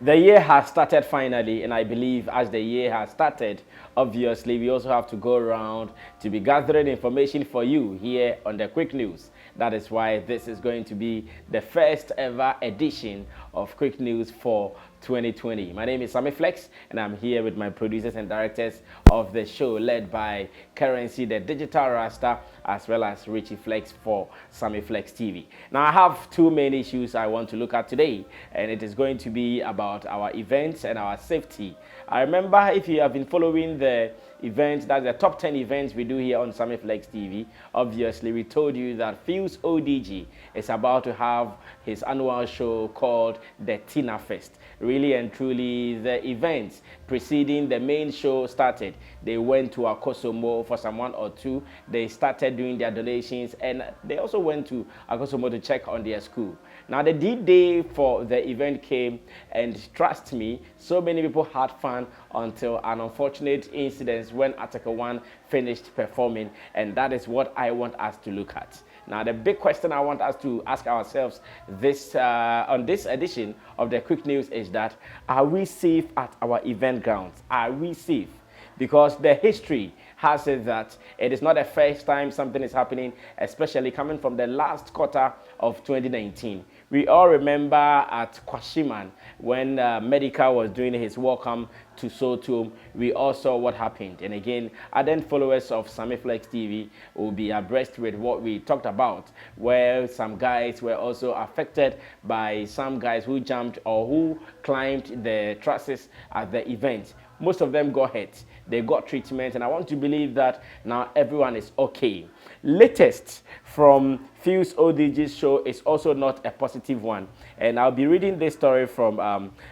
The year has started finally, and I believe as the year has started, obviously we also have to go around to be gathering information for you here on the Quick News. That is why this is going to be the first ever edition of Quick News for 2020. My name is Sammy Flex, and I'm here with my producers and directors of the show, led by Currency, the Digital Rasta, as well as Richie Flex for Sammy Flex TV. Now, I have two main issues I want to look at today, and it is going to be about our events and our safety. I remember, if you have been following the events, that's the top 10 events we do here on Sammy Flex TV. Obviously, we told you that Fuse ODG is about to have his annual show called the Tina Fest. Really and truly, the events preceding the main show started. They went to Akosomo for some 1 or 2. They started doing their donations, and they also went to Akosomo to check on their school. Now, the D-Day for the event came, and trust me, so many people had fun until an unfortunate incident when Article 1 finished performing, and that is what I want us to look at. Now, the big question I want us to ask ourselves on this edition of the Quick News is that, are we safe at our event grounds? Are we safe? Because the history has it that it is not the first time something is happening, especially coming from the last quarter of 2019. We all remember at Kwashiman when Medical was doing his welcome to Sotum. We all saw what happened. And again, ardent followers of Sammy Flex TV will be abreast with what we talked about, where some guys were also affected by some guys who jumped or who climbed the trusses at the event. Most of them got hurt. They got treatment, and I want to believe that now everyone is okay. Latest from Fuse ODG's show is also not a positive one, and I'll be reading this story from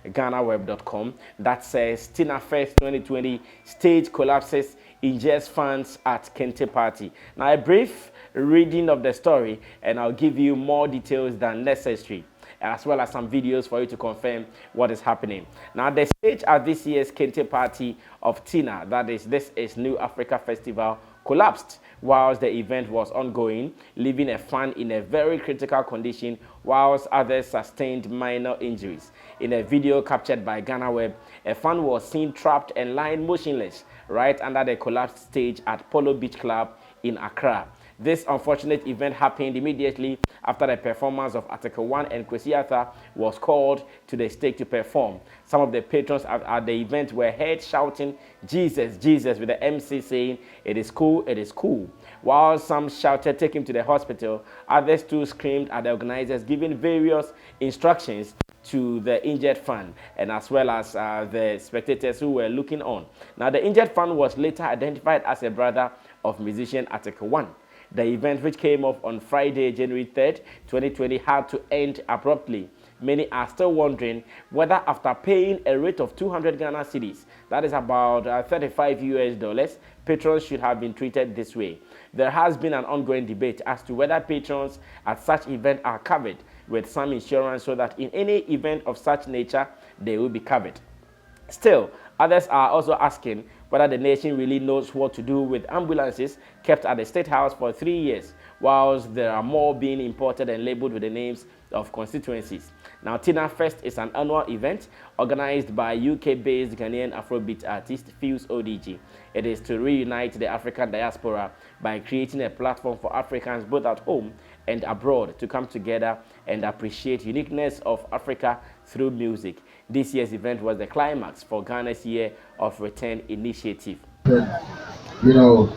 GhanaWeb.com that says Tina Fest 2020 stage collapses, injures fans at Kente party. Now, a brief reading of the story, and I'll give you more details than necessary, as well as some videos for you to confirm what is happening. Now, the stage at this year's Kente party of Tina, this is New Africa Festival, collapsed whilst the event was ongoing, leaving a fan in a very critical condition, whilst others sustained minor injuries. In a video captured by Ghana Web, a fan was seen trapped and lying motionless right under the collapsed stage at Polo Beach Club in Accra. This unfortunate event happened immediately after the performance of Article 1 and Kwesi Arthur was called to the stage to perform. Some of the patrons at the event were heard shouting, "Jesus, Jesus," with the MC saying, "It is cool, it is cool." While some shouted, "Take him to the hospital," others too screamed at the organizers, giving various instructions to the injured fan and as well as the spectators who were looking on. Now, the injured fan was later identified as a brother of musician Article 1. The event, which came off on Friday, January 3rd, 2020, had to end abruptly. Many are still wondering whether, after paying a rate of 200 Ghana cedis, that is about $35 US, patrons should have been treated this way. There has been an ongoing debate as to whether patrons at such events are covered with some insurance so that in any event of such nature, they will be covered. Still, others are also asking whether the nation really knows what to do with ambulances kept at the State House for 3 years, whilst there are more being imported and labeled with the names of constituencies. Now, Tina Fest is an annual event organized by UK-based Ghanaian Afrobeat artist Fuse ODG. It is to reunite the African diaspora by creating a platform for Africans both at home and abroad to come together and appreciate uniqueness of Africa through music. This year's event was the climax for Ghana's Year of Return initiative. You know,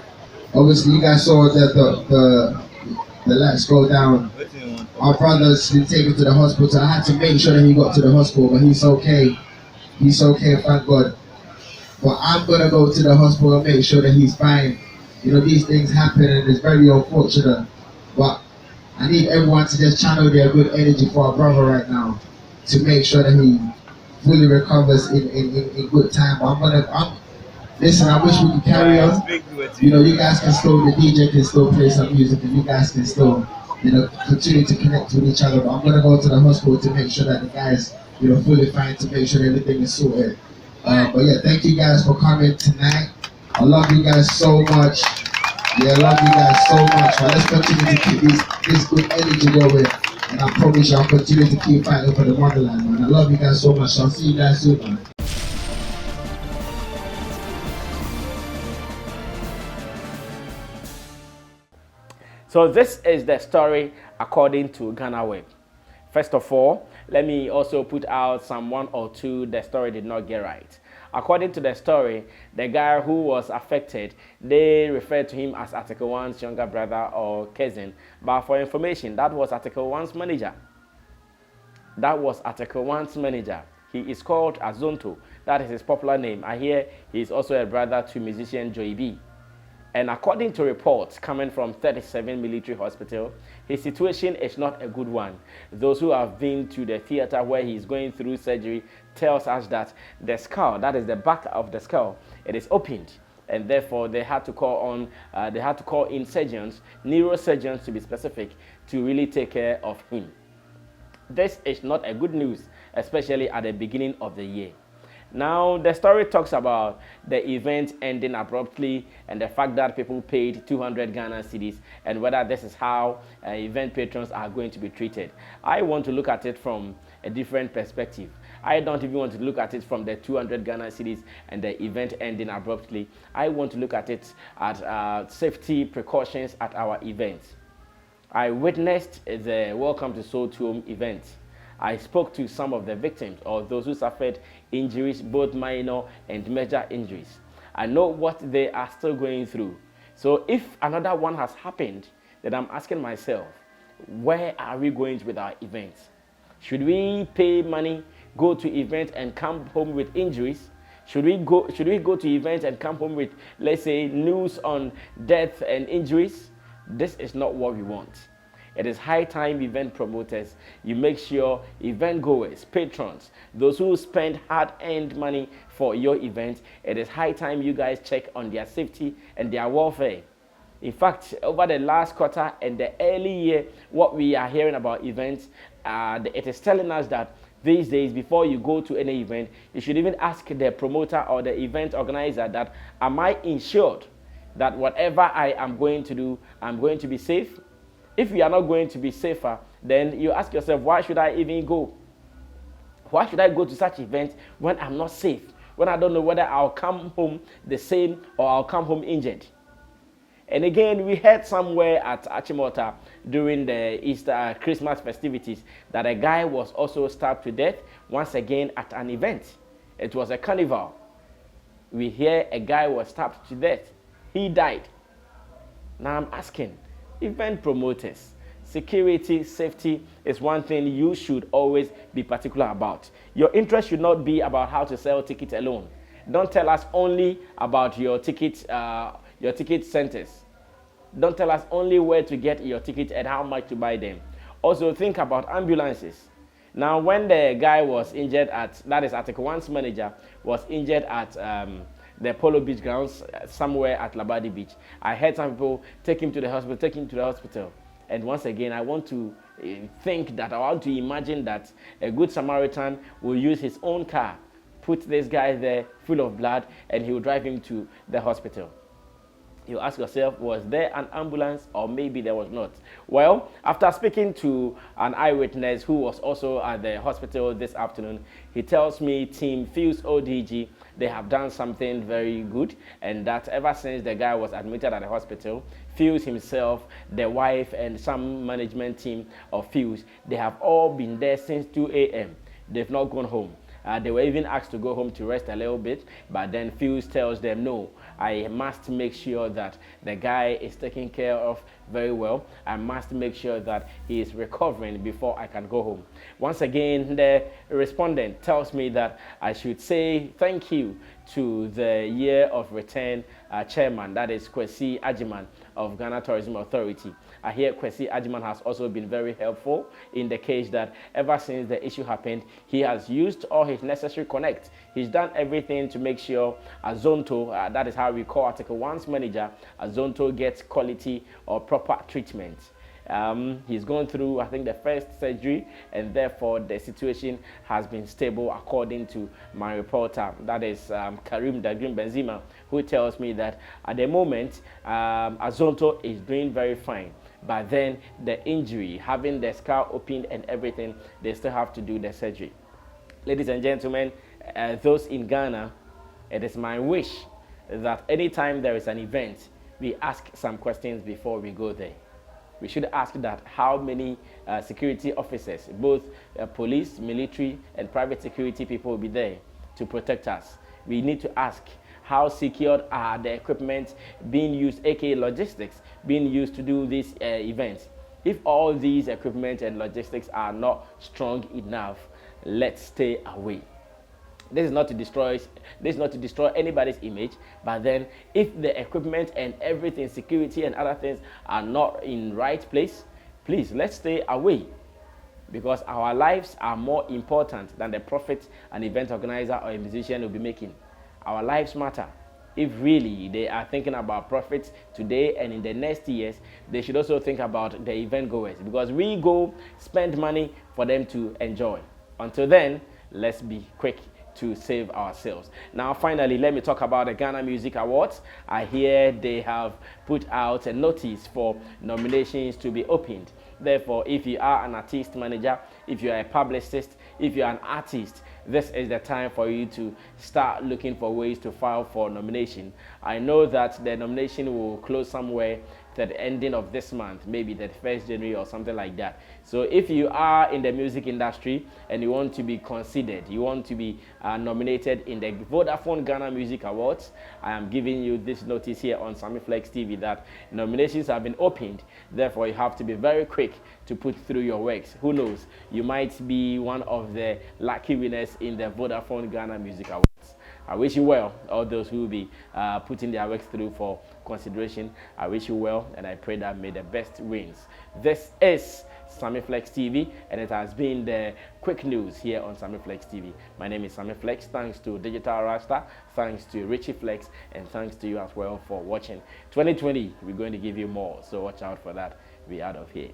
obviously you guys saw that the lights go down. Our brother's been taken to the hospital. I had to make sure that he got to the hospital, but he's okay. He's okay, thank God. But I'm gonna go to the hospital and make sure that he's fine. You know, these things happen and it's very unfortunate. But I need everyone to just channel their good energy for our brother right now to make sure that he fully recovers in good time. But listen, I wish we could carry on. You know, you guys can still, the DJ can still play some music and you guys can still, you know, continue to connect with each other. But I'm gonna go to the hospital to make sure that the guys, you know, fully fine, to make sure everything is sorted. But yeah, thank you guys for coming tonight. I love you guys so much. Yeah, I love you guys so much. But let's continue to keep this good energy going. And I promise you I'll continue to keep fighting for the motherland, man. I love you guys so much. I'll see you guys soon, man. So this is the story according to Ghana Web. First of all, let me also put out some one or two the story did not get right. According to the story, the guy who was affected, they referred to him as Article 1's younger brother or cousin. But for information, that was Article 1's manager. That was Article 1's manager. He is called Azonto. That is his popular name. I hear he is also a brother to musician Joey B. And according to reports coming from 37 Military Hospital, his situation is not a good one. Those who have been to the theater where he is going through surgery tells us that the skull, that is the back of the skull, it is opened. And therefore, they had to call in surgeons, neurosurgeons to be specific, to really take care of him. This is not a good news, especially at the beginning of the year. Now, the story talks about the event ending abruptly and the fact that people paid 200 Ghana cedis and whether this is how event patrons are going to be treated. I want to look at it from a different perspective. I don't even want to look at it from the 200 Ghana cedis and the event ending abruptly. I want to look at it at safety precautions at our events. I witnessed the Welcome to Soul Tomb event. I spoke to some of the victims or those who suffered injuries, both minor and major injuries. I know what they are still going through. So if another one has happened, then I'm asking myself, where are we going with our events? Should we pay money, go to events and come home with injuries? Should we go to events and come home with, let's say, news on death and injuries? This is not what we want. It is high time event promoters, you make sure event goers, patrons, those who spend hard-earned money for your event, it is high time you guys check on their safety and their welfare. In fact, over the last quarter and the early year, what we are hearing about events, it is telling us that these days, before you go to any event, you should even ask the promoter or the event organizer that, am I insured that whatever I am going to do, I'm going to be safe? If you are not going to be safer, then you ask yourself, why should I even go? Why should I go to such events when I'm not safe? When I don't know whether I'll come home the same or I'll come home injured? And again, we heard somewhere at Achimota during the Easter Christmas festivities that a guy was also stabbed to death once again at an event. It was a carnival. We hear a guy was stabbed to death. He died. Now I'm asking, event promoters, security, safety is one thing you should always be particular about. Your interest should not be about how to sell tickets alone. Don't tell us only about your ticket centers. Don't tell us only where to get your ticket and how much to buy them. Also think about ambulances. Now, when the guy was injured that is Article 1's manager, was injured at the Polo Beach grounds somewhere at Labadi Beach, I heard some people take him to the hospital. And once again, I want to I want to imagine that a good Samaritan will use his own car, put this guy there full of blood, and he will drive him to the hospital. You ask yourself, was there an ambulance or maybe there was not? Well, after speaking to an eyewitness who was also at the hospital this afternoon, he tells me Team Fuse ODG, they have done something very good, and that ever since the guy was admitted at the hospital, Fuse himself, the wife, and some management team of Fuse, they have all been there since 2 a.m. They've not gone home. They were even asked to go home to rest a little bit, but then Fuse tells them, no, I must make sure that the guy is taken care of very well. I must make sure that he is recovering before I can go home. Once again, the respondent tells me that I should say thank you to the Year of Return chairman, that is Kwesi Ajiman of Ghana Tourism Authority. I hear Kwesi Ajiman has also been very helpful in the case that ever since the issue happened, he has used all his necessary connect. He's done everything to make sure Azonto, that is how we call Article 1's manager, Azonto gets quality or proper treatment. He's gone through, I think, the first surgery, and therefore the situation has been stable according to my reporter, that is Karim Dagrim Benzema, who tells me that at the moment Azonto is doing very fine. but then the injury, having the scar opened and everything, they still have to do the surgery. Ladies and gentlemen, those in Ghana, it is my wish that anytime there is an event, we ask some questions before we go there. We should ask that how many security officers, both police, military, and private security people will be there to protect us. We need to ask how secured are the equipment being used, aka logistics, being used to do these events. If all these equipment and logistics are not strong enough, let's stay away. This is not to destroy anybody's image, but then if the equipment and everything, security and other things are not in right place, please let's stay away, because our lives are more important than the profit an event organizer or a musician will be making. Our lives matter. If really they are thinking about profits today and in the next years, they should also think about the event goers, because we go spend money for them to enjoy. Until then, let's be quick to save ourselves. Now, finally, let me talk about the Ghana Music Awards. I hear they have put out a notice for nominations to be opened. Therefore, if you are an artist manager, if you are a publicist, if you are an artist, this is the time for you to start looking for ways to file for nomination. I know that the nomination will close somewhere at the ending of this month, maybe the 1st January or something like that. So if you are in the music industry and you want to be considered, you want to be nominated in the Vodafone Ghana Music Awards, I am giving you this notice here on Sammy Flex TV that nominations have been opened. Therefore, you have to be very quick to put through your works. Who knows, you might be one of the lucky winners in the Vodafone Ghana Music Awards. I wish you well, all those who will be putting their works through for consideration. I wish you well, and I pray that may the best wins. This is Sammy Flex TV, and it has been the quick news here on Sammy Flex TV. My name is Sammy Flex. Thanks to Digital Rasta, thanks to Richie Flex, and thanks to you as well for watching. 2020, we're going to give you more, so watch out for that. We're out of here.